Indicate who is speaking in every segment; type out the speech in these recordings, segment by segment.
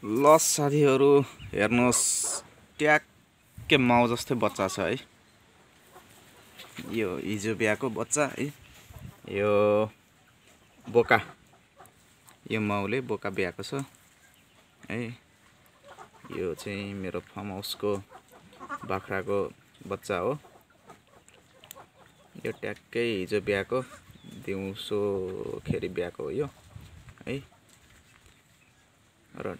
Speaker 1: ल साथीहरु हेर्नुहोस् ट्याक्कै माउ जस्तै बच्चा छ है। यो हिजो ब्याएको बच्चा है। यो बोका, यो माउले बोका ब्याएको छ है। यो चाहिँ मेरो फार्म हाउसको बाख्राको बच्चा हो। यो ट्याक्कै हिजो ब्याएको, दिउँसो खेरि ब्याएको हो यो है। र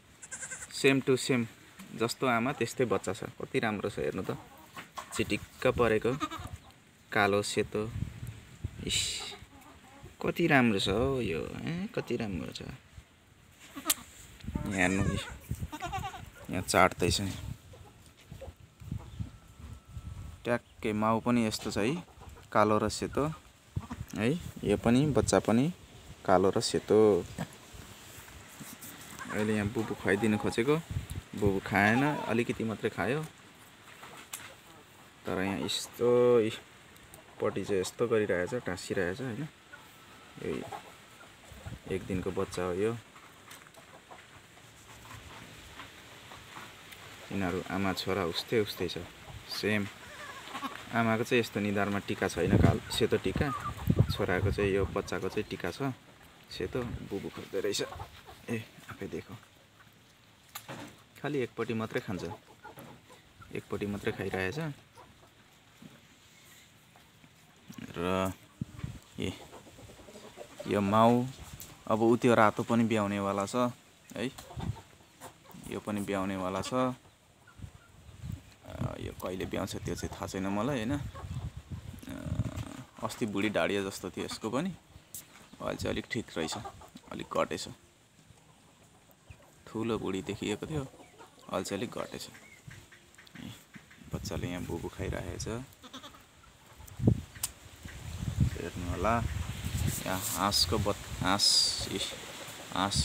Speaker 1: सेम टु सेम जस्तो आमा त्यस्तै बच्चा छ। कति राम्रो छ हेर्नु त, चिटिक्क परेको कालो सेतो। इस कति राम्रो छ हो यो, कति राम्रो छ। यहाँ हेर्नु, यहाँ चाट्दैछ नि। ट्याक्कै माउ पनि यस्तो छ है, कालो र सेतो है। यो पनि बच्चा पनि कालो र सेतो। अहिले यहाँ बुबु खुवाइदिनु खोजेको, बुबु खाएन, अलिकति मात्रै खायो। तर यहाँ यस्तो पट्टि चाहिँ यस्तो गरिरहेछ, टाँसिरहेछ हैन। यो एक दिनको बच्चा हो यो। यिनीहरू आमा छोरा उस्तै उस्तै छ, सेम। आमाको चाहिँ यस्तो निधारमा टिका छैन, सेतो टिका। छोराको चाहिँ यो बच्चाको चाहिँ टिका छ सेतो। बुबु खोज्दै रहेछ, आफै देखो। खालि एकपट्टि मात्रै खान्छ, एकपट्टि मात्रै खाइरहेछ। र यो माउ अब उ त्यो रातो पनि ब्याउनेवाला छ है। यो पनि ब्याउनेवाला छ। यो कहिले ब्याउँछ त्यो चाहिँ थाहा छैन मलाई हैन। अस्ति बुढी ढाडिया जस्तो थियो यसको पनि, अहिले चाहिँ अलिक ठिक रहेछ, अलिक घटेछ। ठुलो बुढी देखिएको थियो, अहिले चाहिँ अलिक घटेछ। बच्चाले यहाँ बुबु खाइरहेछ, हेर्नु होला। यहाँ हाँसको हाँस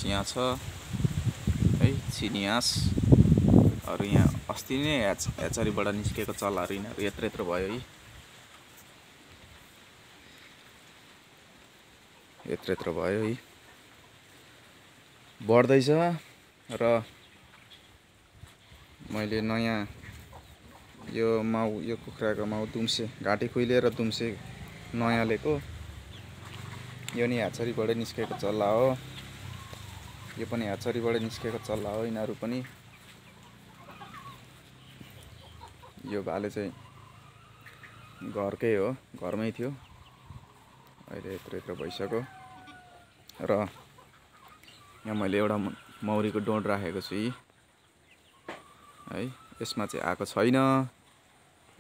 Speaker 1: यहाँ छ है, चिनी हाँस। अरू यहाँ अस्ति नै ह्याचरीबाट निस्केको चल्लाहरू यिनीहरू यत्रो यत्रो भयो है, यत्रो यत्रो भयो है। बढ्दैछ। र मैले नयाँ यो माउ, यो कुखुराको माउ दुम्से, घाँटी खुइलिएर दुम्से नयाँ ल्याएको। यो नि ह्याचरीबाट निस्केको चल्ला हो। यो पनि ह्याचरीबाट निस्केको चल्ला हो। यिनीहरू पनि यो भाले चाहिँ घरकै हो, घरमै थियो, अहिले यत्रो यत्रो भइसक्यो। र यहाँ मैले एउटा मौरीको डोड राखेको छु है। यसमा चाहिँ आएको छैन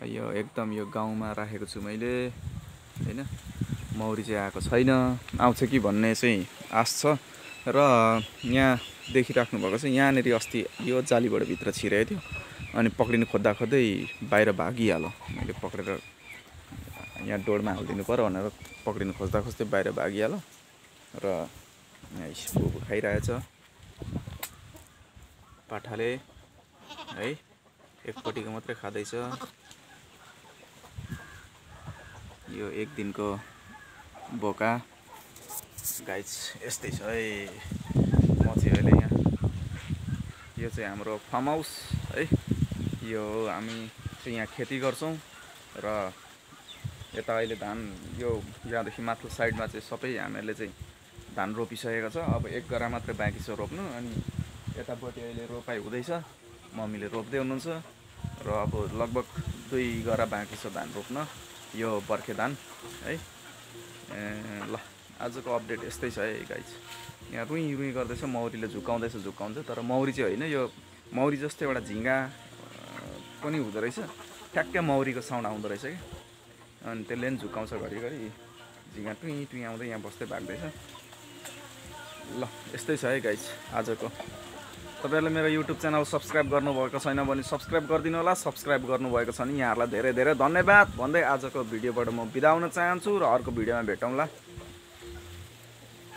Speaker 1: यो, एकदम यो गाउँमा राखेको छु मैले हैन। मौरी चाहिँ आएको छैन, आउँछ कि भन्ने चाहिँ आश छ। र यहाँ देखिराख्नु भएको छ, यहाँनिर अस्ति यो जालीबाट भित्र छिरेको थियो, अनि पक्रिनु खोज्दा खोज्दै बाहिर भागिहाल्यो। मैले पक्रेर यहाँ डोडमा हालिदिनु पर्यो भनेर पक्रिनु खोज्दा खोज्दै बाहिर भागिहाल्यो। र यहाँ बुबु खाइरहेछ पाठाले है, एकपट्टिको मात्रै खाँदैछ। यो एक दिनको बोका गाइस यस्तै छ है। म चाहिँ अहिले यहाँ, यो चाहिँ हाम्रो फार्म हाउस है। यो हामी चाहिँ यहाँ खेती गर्छौँ। र यता अहिले धान, यो यहाँदेखि माथिल्लो साइडमा चाहिँ सबै हामीहरूले चाहिँ धान रोपिसकेको छ। अब एक गरा मात्रै बाँकी छ रोप्नु। अनि यतापट्टि अहिले रोपाइ हुँदैछ, मम्मीले रोप्दै हुनुहुन्छ। र अब लगभग 2 गरा बाँकी छ धान रोप्न, यो बर्खे धान है। ल आजको अपडेट यस्तै छ है गाइज। यहाँ रुई रुई गर्दैछ, मौरीले झुकाउँछ। तर मौरी चाहिँ होइन, यो मौरी जस्तो एउटा झिँगा पनि हुँदो रहेछ। ठ्याक्कै मौरीको साउन्ड आउँदो रहेछ कि, अनि त्यसले पनि झुकाउँछ घरिघरि। झिँगा टुई टुई आउँदै यहाँ बस्दै भाग्दैछ। ल यस्तै छ है गाइज आजको। तपाईहरुले मेरो युट्युब च्यानल सब्स्क्राइब गर्नुभएको छैन भने सब्स्क्राइब गरिदिनु होला। सब्स्क्राइब गर्नुभएको छ भने यहाँहरूलाई धेरै धेरै धन्यवाद भन्दै आजको भिडियोबाट म बिदा हुन चाहन्छु। र अर्को भिडियोमा भेटौँला।